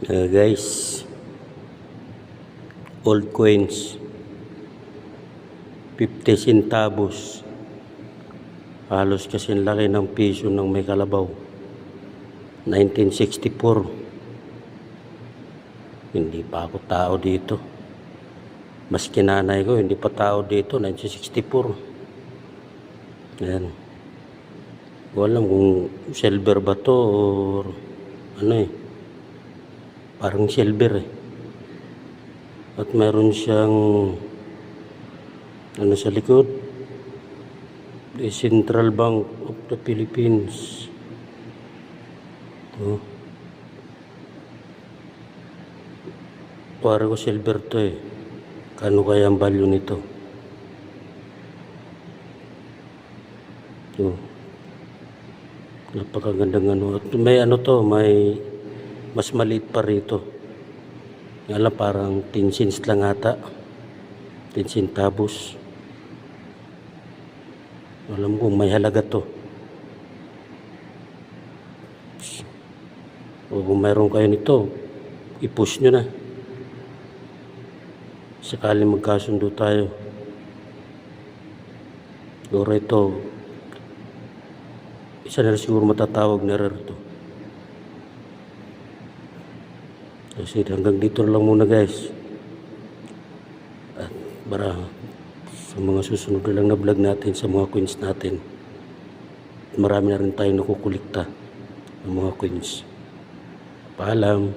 Guys, old coins, 50 centavos, halos kasing laki ng piso ng may kalabaw. 1964, hindi pa ako tao dito. Mas kinanay ko, hindi pa tao dito. 1964. Ayan. Walang kung silver ba to or ano eh. Parang silver eh. At meron siyang ano sa likod, the Central Bank of the Philippines. Ito. Parang silver to eh. Kano kaya ang value nito? Ito. Napakagandang ano. At may ano to, may mas maliit pa rito. Nga lang parang 10 cents lang ata. 10 centavos. Alam ko may halaga to. O kung mayroon kayo nito, i-push nyo na. Sakali magkasundo tayo. Siguro ito, isa na siguro matatawag na rare to. Kasi hanggang dito lang muna guys. At para sa mga susunod na lang na vlog natin sa mga coins natin. Marami na rin tayong nakukulikta ng mga coins. Paalam.